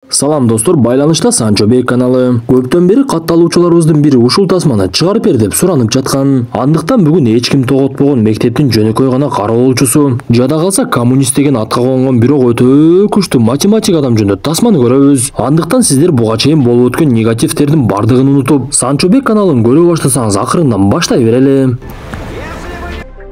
Салам достор, байланышта Санчо Бей каналы. Көптөн бери катталуучуларыбыздын бири ушул тасманы чыгарып бер деп суранып жаткан. Андыктан бүгүн эч ким тоготпогон мектептин жөнөкөй гана кароолчусу, жада калса коммунист деген атка конгон бирок өтө күчтүү математик адам жөнүндө тасманы көрөбүз. Андыктан сиздер буга чейин болуп өткөн негативдердин бардыгын унутуп, Санчо Бей каналын көрө баштасаңыз акырындан баштай берели.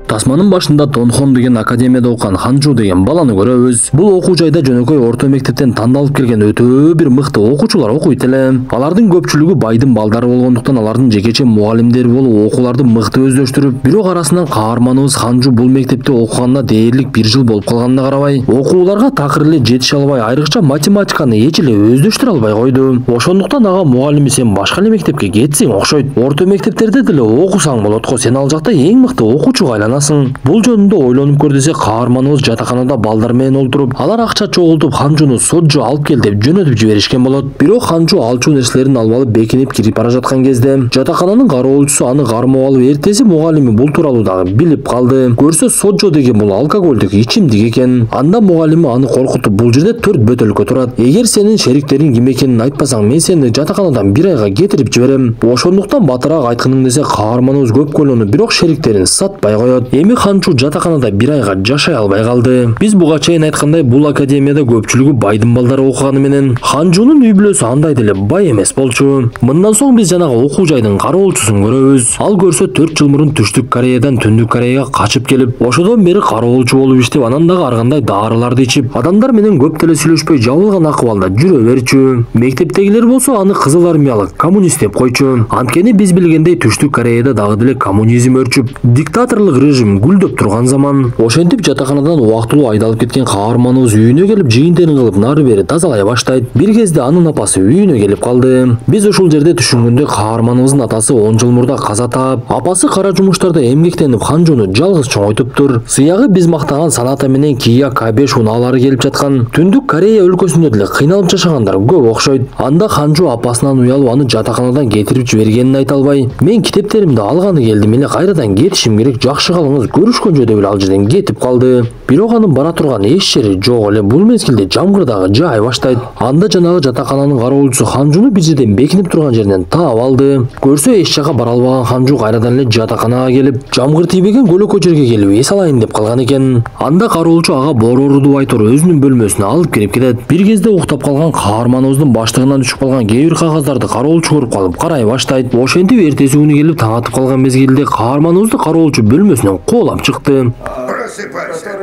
Тасманын башында Тонхон деген академияда окуган Ханжу деген баланы көрөбүз. Бул окуу жайда жөнөкөй орто мектептен тандалып келген өтө бир мыкты окуучулар окуйт эле. Алардын көпчүлүгү байдын балдары болгондуктан алардын жекече мугалимдери болуп окууларды мыкты өздөштүрүп, бирок арасынан каарманыбыз Ханжу бул мектепте окуганына дээрлик 1 жыл болуп калганына карабай, окууларга такыр эле жетише албай, айрыкча математиканы эч эле өздөштүрө албай койду. Ошондуктан ага мугалими сен башка эле мектепке кетсең окшойт. Орто мектептерде деле окусаң болот го, сен ал жакта эң мыкты окуучуга айланасың. Бул жөнүндө ойлонуп көр десе, каарманыбыз жатаканада балдар менен олтуруп, алар акча чогултуп Ханжуну соджо алып кел деп жөнөтүп жиберишкен болот. Бирок Ханжу алчу нерселерин алып алып бекинип кирип бара жаткан кезде, жатакананын кароолчусу аны кармап алып, эртеси мугалими бул тууралуу дагы билип калды. Көрсө соджо деген бул алкоголдук ичимдик экен. Анда мугалими аны коркутуп, бул жерде 4 бөтөлкө турат. Эгер сенин шериктериң ким экенин айтпасаң, мен сени жатаканадан 1 айга кетирип жиберем. Ошондуктан батыраак айтканың десе, каарманыбыз көп ойлонуп, бирок шериктерин сатпай коет. Эми Ханчу жатаканада 1 айга жашай албай калды. Биз буга чейин айткандай, бул академияда көпчүлүгү байдын балдары окуганы менен Ханчунун үй бүлөсү андай деле бай эмес болчу. Мындан соң биз жанагы окуу жайдын кароолчусун көрөбүз. Ал көрсө 4 жыл мурун Түштүк Кореядан Түндүк Кореяга качып келип, ошодон бери кароолчу болуп иштеп, анан дагы ар кандай дарыларды ичип, адамдар менен көп деле сүйлөшпөй жабылган акыбалда жүрө берчү. Мектептегилер болсо аны кызыл армиялык коммунист деп койчу. Анткени биз билгендей Түштүк Кореяда дагы деле коммунизм өрчүп, диктаторлук режим гүлдөп турган заман. Ошентип жатаканадан убактылуу айдалып кеткен каарманыбыз үйүнө келип жыйын-терин кылып нары бери тазалай баштайт. Бир кезде анын апасы үйүнө келип калды. Биз ушул жерде түшүнгөндө каарманыбыздын атасы 10 жыл мурда каза таап, апасы кара жумуштарда эмгектенип Ханжуну жалгыз чоңойтуптур. Сыягы биз мактаган Саната менен Кия Кабеш унаалары келип жаткан Түндүк Корея өлкөсүндө деле кыйналып жашагандар көп окшойт. Анда Ханжу апасынан уялып аны жатаканадан кетирип жибергенин айта албай, мен китептеримди алганы келдим эле, кайрадан кетишим керек, жакшы калыңыз, көрүшкөн жөнүндө эле ал жерден кетип калды. Бирок анын бара турган эч жери жок эле. Бул мезгилде жамгыр дагы жаай баштайт. Анда жанагы жатакананын кароолчусу Ханжуну бир жерден бекинип турган жеринен таап алды. Көрсө эч жака бара албаган Ханжу кайрадан эле жатаканага келип, жамгыр тийбеген көлөкө жерге келип эс алайын деп калган экен. Анда кароолчу ага Борорду Байтур өзүнүн бөлмөсүнө алып кирип кетет. Бир кезде уктап калган каарманыбыздын баштыгынан түшүп калган кээ бир кагаздарды кароолчу көрүп калып карай баштайт. Ошентип эртеси күнү келип таң атып калган мезгилде каарманыбызды кароолчу бөлмөсүнөн куулап чыкты. Просыпайся.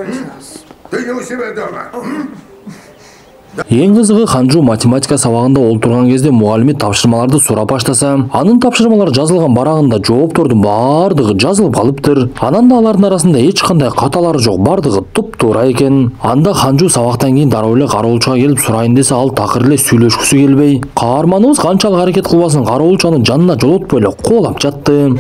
Ты не у себя дома. Эң кызыгы, Ханжу математика сабагында олтурган кезде мугалими тапшырмаларды сурап баштаса, анын тапшырмалары жазылган барагында жооптордун бардыгы жазылып калыптыр. Анан да алардын арасында эч кандай каталары жок, бардыгы туп-туура экен. Анда Ханжу сабактан кийин дароо эле кароолчуга келип сурайын десе, ал такыр эле сүйлөшкүсү келбей, каарманыбыз канчалык аракет кылбасын, кароолчу аны жанына жолотпой эле куулап жатты.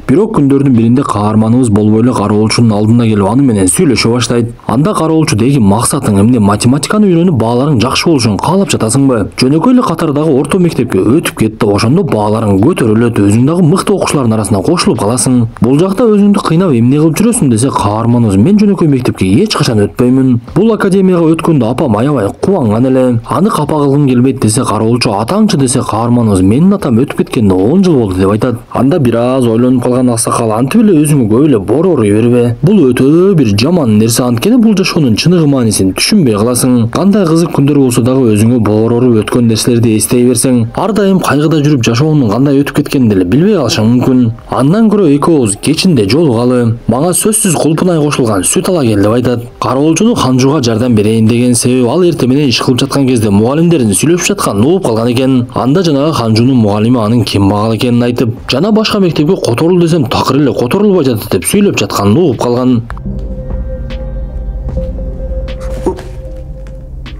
Бирок күндөрдүн биринде каарманыбыз болбой эле кароолчунун алдына келип аны менен сүйлөшө баштайт. Анда кароолчу деги максатың эмне, математиканы үйрөнүп бааларың жакшы болушун каалап жатасыңбы? Жөнөкөй эле катардагы орто мектепке өтүп кет да, ошондо бааларың көтөрүлөт, өзүң дагы мыкты окуучулардын арасына кошулуп каласың. Бул жакта өзүңдү кыйнап эмне кылып жүрөсүң десе, каарманыбыз мен жөнөкөй мектепке эч качан өтпөймүн. Бул академияга өткөндө апам аябай кубанган эле. Аны капа кылгым келбейт десе, кароолчу атаңчы десе, каарманыбыз менин атам өтүп кеткенине 10 жыл болду деп айтат. Анда бир аз ойлонуп аксакал, антип эле өзүңө көп эле борор бербе. Бул өтө бир жаман нерсе, анткени бул жашоонун чыныгы маанисин түшүнбөй каласың. Кандай кызык күндөр болсо дагы өзүңө борору өткөн нерселерди эстей берсең, ар дайым кайгыда жүрүп жашоонун кандай өтүп кеткенин деле билбей калышың мүмкүн. Андан көрө экөөбүз кечинде жолугалы. Мага сөзсүз кулпунай кошулган сүт ала кел деп айтат. Кароолчуну Ханжуга жардам берейин деген себеби, ал эртең менен иш кылып жаткан кезде мугалимдердин сүйлөшүп жатканын угуп калган экен. Анда жанагы Ханжунун мугалими анын ким багал экенин айтып, жана башка мектепке которул десем такыр эле которулбай жатат деп сүйлөп жатканын угуп калган.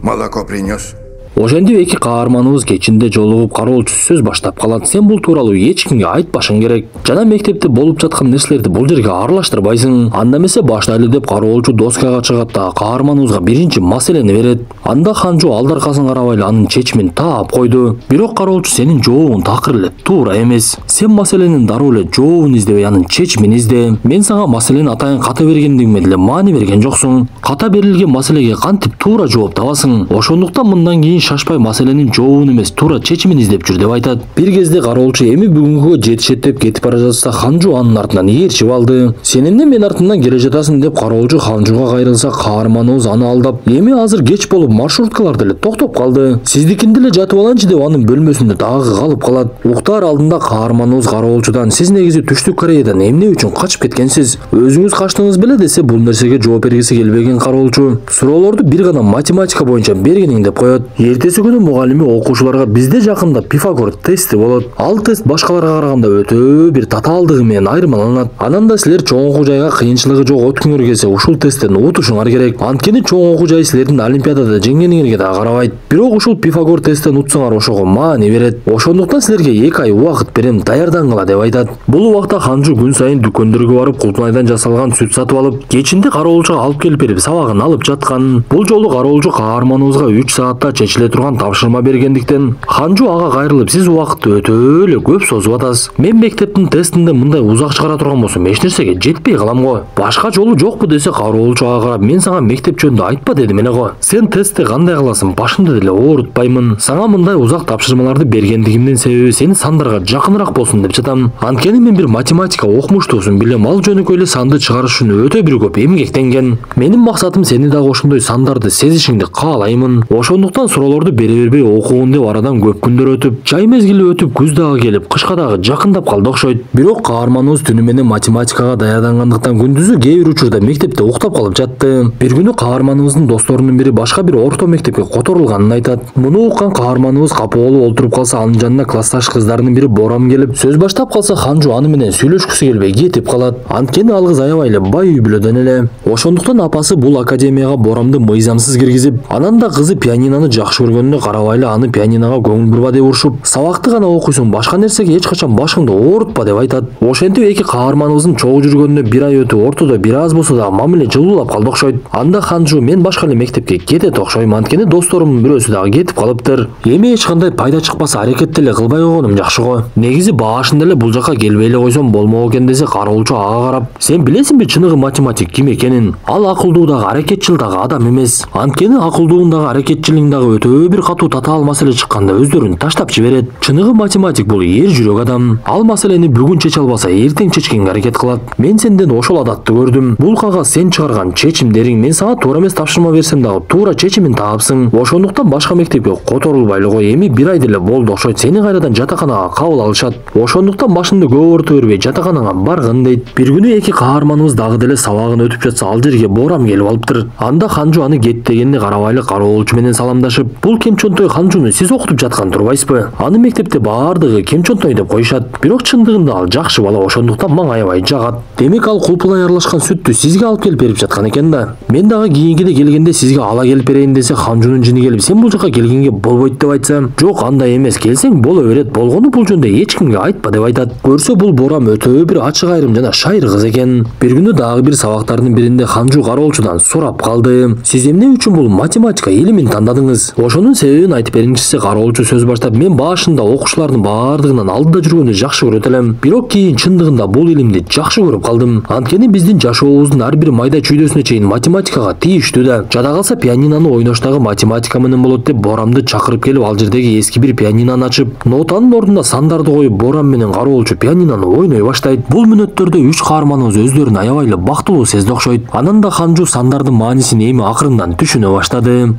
Молоко принес. Ошентип эки каарманыбыз кечинде жолугуп кароолчу сөз баштап калат. Сен бул тууралуу эч кимге айтпашың керек. Жана мектепте болуп жаткан нерселерди бул жерге аралаштырбайсың. Анда эмесе баштайлы деп кароолчу доскага чыгат да каарманыбызга биринчи маселени берет. Анда Ханжу алды аркасын карабай эле анын чечимин таап койду. Бирок кароолчу сенин жообуң такыр эле туура эмес. Сен маселенин дароо эле жообун издебей анын чечимин изде. Мен сага маселени атайын ката бергендигиме деле маани берген жоксуң. Ката берилген маселеге кантип туура жооп табасың? Ошондуктан мындан кийин шашпай маселенин жообун эмес туура чечимин издеп жүр деп айтат. Бир кезде кароолчу эми бүгүнгүгө жетишет деп кетип бара жатса Ханжу анын артынан ээрчип алды. Сен эмне мен артымдан келе жатасың деп кароолчу Ханжуга кайрылса каарманыбыз аны алдап, эми азыр кеч болуп маршруткалар деле токтоп калды. Сиздикинде эле жатып алайынчы деп анын бөлмөсүндө дагы калып калат. Уктар алдында каарманыбыз кароолчудан сиз негизи Түштүк Кореядан эмне үчүн качып кеткенсиз? Өзүңүз качтыңыз беле десе бул нерсеге жооп бергиси келбеген кароолчу суроолорду бир гана математика боюнча бергениң деп коет. Эртеси күнү мугалими окуучуларга бизде жакында Пифагор тести болот. Ал тест башкаларга караганда өтө бир татаалдыгы менен айырмаланат. Анан да силер чоң окуу жайга кыйынчылыгы жок өткүңөр келсе ушул тесттен утушуңар керек. Анткени чоң окуу жай силердин олимпиадада жеңгениңерге да карабайт. Бирок ушул Пифагор тесттен утсаңар ошого маани берет. Ошондуктан силерге 2 ай убакыт берем, даярдангыла деп айтат. Бул убакта Ханжу күн сайын дүкөндөргө барып култунайдан жасалган сүт сатып алып, кечинде кароолчуга алып келип берип сабагын алып жаткан. Бул жолу кароолчу каарманыбызга 3 саатта чечиле турган тапшырма бергендиктен Ханжу ага кайрылып, сиз убакытты өтө эле көп созуп атасыз. Мен мектептин тестинде мындай узак чыгара турган болсом эч нерсеге жетпей калам го. Башка жолу жокпу десе кароолчу ага карап, мен сага мектеп жөнүндө айтпа дедим эле го. Сен тестте кандай кыласың? Башымды деле оорутпаймын. Сага мындай узак тапшырмаларды бергендигимдин себеби сени сандарга жакыныраак болсун деп жатам. Анткени мен бир математика окумуштуусун билем. Ал жөнөкөй эле санды чыгарыш үчүн өтө бир көп эмгектенген. Менин максатым сени дагы ошондой сандарды сезишиңди каалаймын. Ошондуктан суроолорду бере бербей окугун деп арадан көп күндөр өтүп, жай мезгили өтүп, күз дагы келип, кышка дагы жакындап калды окшойт. Бирок каарманыбыз түнү менен математикага даярдангандыктан күндүзү кээ бир учурда мектепте уктап калып жатты. Бир күнү каарманыбыздын досторунун бири башка бир орто мектепке которулганын айтат. Муну уккан каарманыбыз капа болуп олтуруп калса, анын жанына классташ кыздарынын бири Борам келип, сөз баштап калса Ханжу аны менен сүйлөшкүсү келбей кетип калат. Анткени ал кыз аябай эле бай үй бүлөдөн эле. Ошондуктан апасы бул академияга Борамды мыйзамсыз киргизип, анан да кызы пианинону жакшы көргөнүнө карабай эле аны пианинога көңүл бурба деп урушуп, сабакты гана окуйсуң, башка нерсеге эч качан башыңды оорутпа деп айтат. Ошентип эки каарманыбыздын чогуу жүргөнүнө 1 ай өтүп, ортодо бир аз болсо да мамиле жылуулап калды окшойт. Анда Ханжу мен башка эле мектепке кетет окшойм, анткени досторумдун бирөөсү дагы кетип калыптыр. Эми эч кандай пайда чыкпаса аракет деле кылбай койгонум жакшы го. Негизи башында эле бул жака келбей эле койсом болмок экен десе кароолчу ага карап, сен билесиңби чыныгы математик ким экенин? Ал акылдуу дагы аракетчил дагы адам эмес. Анткени акылдууң дагы аракетчилиң дагы өтө бир катуу татаал маселе чыкканда өздөрүн таштап жиберет. Чыныгы математик бул эр жүрөк адам. Ал маселени бүгүн чече албаса эртең чечкенге аракет кылат. Мен сенден ошол адатты көрдүм. Бул кагаз сен чыгарган чечимдериң. Мен сага туура эмес тапшырма берсем дагы туура чечимин таапсың. Ошондуктан башка мектепке которулбай эле кой. Эми 1 ай деле болду окшойт. Сени кайрадан жатаканага кабыл алышат. Ошондуктан башыңды көп оорута бербей жатаканага баргын дейт. Бир күнү эки каарманыбыз дагы деле сабагын өтүп жатса, ал жерге Борам келип алыптыр. Анда Ханжу аны кет дегенде карабай эле кароолчу менен саламдашып, бул кемчонтой Ханжуну сиз окутуп жаткан турбайсызбы? Аны мектепте баардыгы кемчонтой деп коюшат. Бирок чындыгында ал жакшы бала, ошондуктан мага аябай жагат. Демек ал кулпулай аралашкан сүттү сизге алып келип берип жаткан экен да. Мен дагы кийинкиде келгенде сизге ала келип берейин десе, Ханжунун жини келип, сен бул жака келгенге болбойт деп айтсам, жок андай эмес, келсең боло берет, болгону бул жөнүндө эч кимге айтпа деп айтат. Көрсө бул Борам өтө бир ачык айрым жана шайыр кыз экен. Бир күнү дагы бир сабактардын биринде Ханжу кароолчудан сурап калды. Сиз эмне үчүн бул математика илимин тандадыңыз? Ошонун себебин айтып бериңизчи. Кароолчу сөз баштап, мен башында окуучулардын баардыгынан алдыда жүргөндү жакшы көрөт элем. Бирок кийин чындыгында бул илимди жакшы көрүп калдым. Анткени биздин жашообуздун ар бир майда чүйдөсүнө чейин математикага тийиштүү да. Жада калса пианинону ойноштогу математика менен болот деп Борамды чакырып келип, ал жердеги эски бир пианинону ачып, нотанын ордуна сандарды коюп, Борам менен кароолчу пианинону ойной баштайт. Бул мүнөттөрдө 3 каарманыбыз өздөрүн аябай эле бактылуу сезди окшойт. Анан да Ханжу сандардын маанисин эми акырындан түшүнө баштады.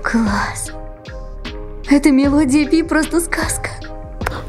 Класс. Эта мелодия Пи просто сказка.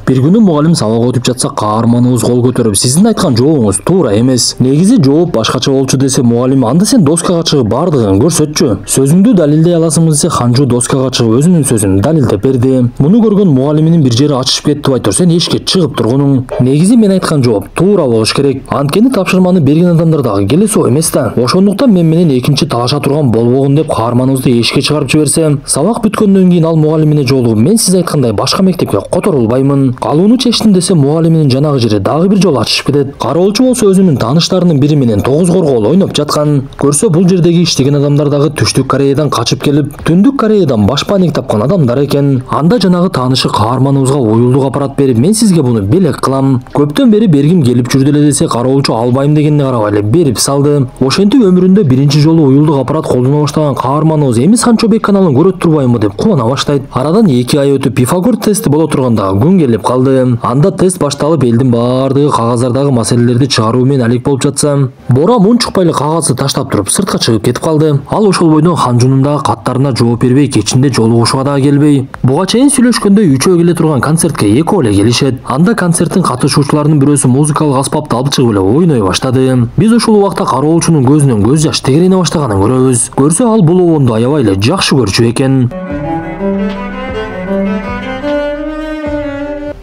Бир күнү мугалим сабак өтүп жатса каарманыбыз кол көтөрүп сиздин айткан жообуңуз туура эмес. Негизи жооп башкача болчу десе мугалим анда сен доскага чыгып бардыгын көрсөтчү. Сөзүңдү далилдей аласыңбы десе Ханжу доскага чыгып өзүнүн сөзүн далилдеп берди. Муну көргөн мугалиминин бир жери ачышып кетти айтор сен эшикке чыгып тургунуң. Негизи мен айткан жооп туура болуш керек. Анткени тапшырманы берген адамдар дагы келесоо эмес да. Ошондуктан мен менен экинчи талаша турган болбогун деп каарманыбызды эшикке чыгарып жиберсем, сабак бүткөндөн кийин ал мугалимине жолугуп мен сиз айткандай башка мектепке которулбаймын. Калууну чечтим десе мугалиминин жанагы жери дагы бир жолу ачышып кетет. Кароолчу болсо өзүнүн тааныштарынын бири менен тогуз коргоол ойноп жаткан. Көрсө бул жердеги иштеген адамдар дагы Түштүк Кореядан качып келип, Түндүк Кореядан баш паник тапкан адамдар экен. Анда жанагы таанышы каарманыбызга уюлдук аппарат берип, мен сизге буну белек кылам. Көптөн бери бергим келип жүрдү эле десе, кароолчу албайм дегенине карабай эле берип салды. Ошентип өмүрүндө биринчи жолу уюлдук аппарат колдоно баштаган каарманыбыз эми Санчобек каналын көрөт турбаймы деп кубана баштайт. Арадан 2 ай өтүп Пифагор тести боло турганда күн келип калды. Анда тест башталып, элдин баардыгы кагаздардагы маселелерди чыгаруу менен алек болуп жатса, Борам унчукпай эле кагазды таштап туруп сыртка чыгып кетип калды. Ал ошол бойдон Ханжунун дагы каттарына жооп бербей, кечинде жолугушууга дагы келбей. Буга чейин сүйлөшкөндө 3 келе турган концертке 2 эле келишет. Анда концерттин катышуучуларынын бирөөсү музыкалык аспапты алып чыгып эле ойной баштады. Биз ошол убакта кароолчунун көзүнөн көз жаш тегерене баштаганын көрөбүз. Көрсө ал бул обонду аябай эле жакшы көрчү экен.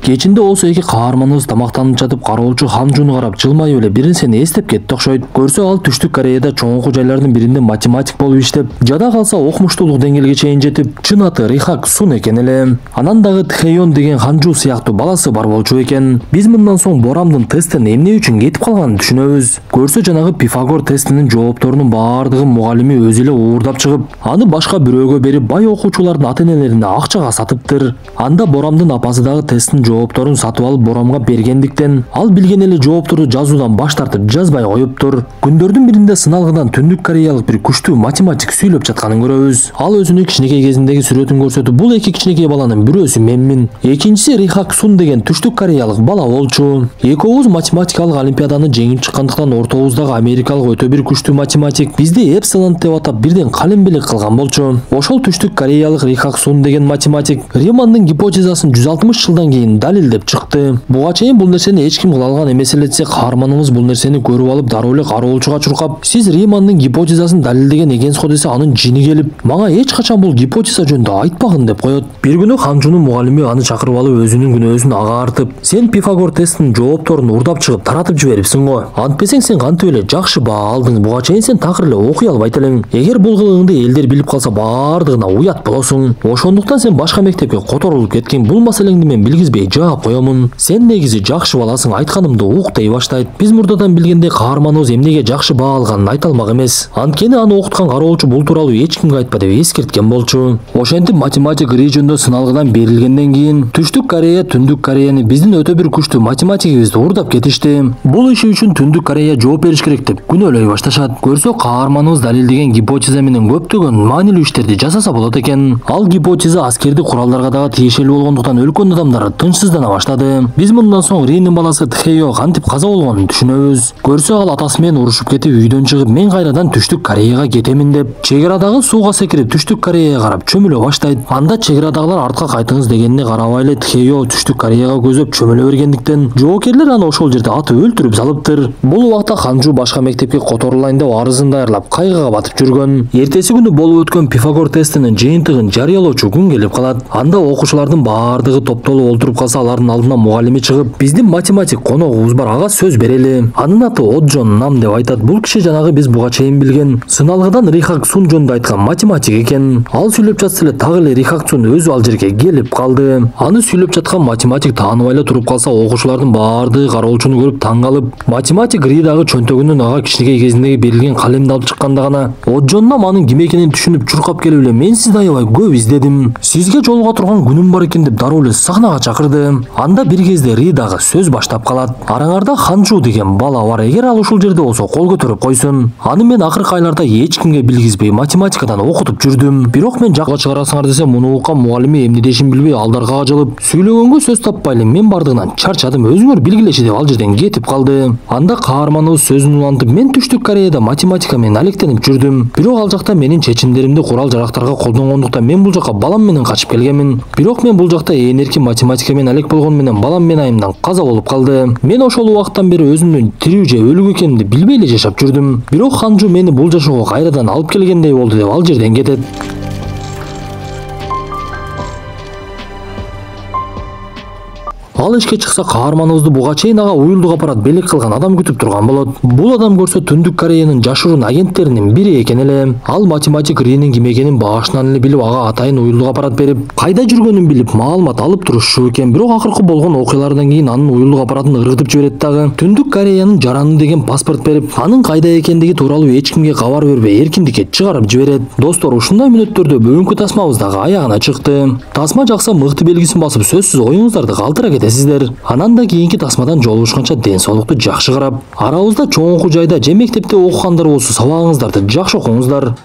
Кечинде болсо эки каарманыбыз тамактанып жатып, кароолчу Ханжуну карап жылмайып эле бир нерсени эстеп кетти окшойт. Көрсө ал Түштүк Кореяда чоң окуу жайлардын биринде математик болуп иштеп, жада калса окумуштуулук деңгээлге чейин жетип, чын аты Рихак Сун экен эле. Анан дагы Тхэйон деген Ханжу сыяктуу баласы бар болчу экен. Биз мындан соң Борамдын тесттен эмне үчүн кетип калганын түшүнөбүз. Көрсө жанагы Пифагор тестинин жоопторунун баардыгын мугалими өзү эле уурдап чыгып, аны башка бирөөгө берип, бай окуучулардын ата-энелерине акчага сатыптыр. Анда Борамдын апасы дагы тесттин жоопторун сатып алып Борамга бергендиктен, ал билген эле жоопторду жазуудан баш тартып жазбай коюптур. Күндөрдүн биринде сыналгыдан Түндүк Кореялык бир күчтүү математик сүйлөп жатканын көрөбүз. Ал өзүнүн кичинекей кезиндеги сүрөтүн көрсөтүп, бул эки кичинекей баланын бирөөсү менмин, экинчиси Рихак Сун деген Түштүк Кореялык бала болчу. Экөөбүз математикалык олимпиаданы жеңип чыккандыктан ортобуздагы америкалык өтө бир күчтүү математик бизди Эпсилон деп атап бирден калем белек кылган болчу. Ошол Түштүк Кореялык Рихак Сун деген математик Римандын гипотезасын 160 жылдан кийин далилдеп чыкты. Буга чейин бул нерсени эч ким кыла алган эмес эле десе, каарманыбыз бул нерсени көрүп алып дароо эле кароолчуга чуркап, сиз Римандын гипотезасын далилдеген экенсиз го десе, анын жини келип, мага эч качан бул гипотеза жөнүндө айтпагын деп коет. Бир күнү Ханжунун мугалими аны чакырып алып өзүнүн күнөөсүн агартып, сен Пифагор тестинин жоопторун урдап чыгып таратып жиберипсиң го. Антпесең сен кантип эле жакшы баа алдың, буга чейин сен такыр эле окуй албайт элең. Эгер бул кылыгыңды элдер билип калса, баардыгына уят болосуң. Ошондуктан сен башка мектепке которулуп кеткин. Бул маселеңди мен билгизбей жаап коёмун. Сен негизи жакшы баласың, айтканымды ук дей баштайт. Биз мурдадан билгендей каарманыбыз эмнеге жакшы баа алганын айта алмак эмес. Анткени аны окуткан кароолчу бул тууралуу эч кимге айтпа деп эскерткен болчу. Ошентип математик режимдө сыналгыдан берилгенден кийин Түштүк Корея Түндүк Кореяны биздин өтө бир күчтүү математигибизди урдап кетишти. Бул иши үчүн Түндүк Корея жооп бериш керек деп күнөөлөй башташат. Көрсө каарманыбыз далилдеген гипотеза менен көптөгөн маанилүү иштерди жасаса болот экен. Ал гипотеза аскердик куралдарга дагы тиешелүү болгондуктан өлкөн адамдар тынчсыздана баштады. Биз мындан соң Ринин баласы Тхэйо кантип каза болгонун түшүнөбүз. Көрсө ал атасы менен урушуп кетип үйдөн чыгып, мен кайрадан Түштүк Кореяга кетемин деп, чек арадагы сууга секирип Түштүк Кореяга карап чөмүлө баштайт. Анда чек арадагылар артка кайтыңыз дегенине карабай эле Тхэйо Түштүк Кореяга көзөп чөмүлө бергендиктен, жоокерлер аны ошол жерде атып өлтүрүп салыптыр. Бул убакта Ханжу башка мектепке которулайын деп арызын даярлап кайгыга батып жүргөн. Эртеси күнү болуп өткөн Пифагор тестинин жыйынтыгын жарыялоочу күн келип калат. Анда окуучулардын баардыгы топтолуп олтуруп калса, алардын алдына мугалими чыгып, биздин математик коногубуз бар, ага сөз берели. Анын аты Оджон Нам деп айтат. Бул киши жанагы биз буга чейин билген сыналгыдан Рихак Сун жөнүндө айткан математик экен. Ал сүйлөп жатса эле так эле Рихак Сун өзү ал жерге келип калды. Аны сүйлөп жаткан математик тааныбай эле туруп калса, окуучулардын баардыгы кароолчуну көрүп таң калып, математик Ридагы чөнтөгүнөн ага кичинекей кезиндеги берилген калемди алып чыкканда гана Оджон Нам анын ким экенин түшүнүп чуркап келип эле, мен сизди аябай көп издедим, сизге жолуга турган күнүм бар экен деп дароо эле сахнага чакырды. Анда бир кезде Ридагы сөз баштап калат. Араңарда Ханжу деген бала бар, эгер ал ушул жерде болсо кол көтөрүп койсун. Аны мен акыркы айларда эч кимге билгизбей математикадан окутуп жүрдүм. Бирок мен жакка чыгарасыңар десе, муну уккан мугалими эмне дешин билбей алдарга ажылып, сүйлөгөнгө сөз таппай эле мен бардыгынан чарчадым, өзүңөр билгилечи деп ал жерден кетип калды. Анда каарманыбыз сөзүн улантып, мен Түштүк Кореяда математика менен алектенип жүрдүм. Бирок ал жакта менин чечимдеримди курал жарактарга колдонгондуктан мен бул жакка балам менен качып келгенмин. Бирок мен бул жакта ээн эркин математика менен алек болгону менен балам мен айымдан каза болуп калды. Мен ошол убакыттан бери өзүмдүн тирүү же өлүк экенимди билбей эле жашап жүрдүм. Бирок Ханжу мени бул жашоого кайрадан алып келгендей болду деп ал жерден кетет. Ал ишке чыкса каарманыбызды буга чейин ага уюлдук аппарат белек кылган адам күтүп турган болот. Бул адам көрсө Түндүк Кореянын жашыруун агенттеринин бири экен эле. Ал математик Ринин ким экенин башынан эле билип, ага атайын уюлдук аппарат берип, кайда жүргөнүн билип, маалымат алып турушчу экен. Бирок акыркы болгон окуялардан кийин анын уюлдук аппаратын ыргытып жиберет дагы. Түндүк Кореянын жараны деген паспорт берип, анын кайда экендиги тууралуу эч кимге кабар бербей эркиндикке чыгарып жиберет. Достор, ушундай мүнөттөрдө бүгүнкү тасмабыз дагы аягына чыкты. Тасма жакса мыкты белгисин басып, сөзсүз оюңуздарды калтыра кетесиздер. Анан да кийинки тасмадан жолугушканча ден соолукту жакшы карап, арабызда чоң окуу жайда же мектепте окугандар болсо сабагыңыздарды жакшы окуңуздар.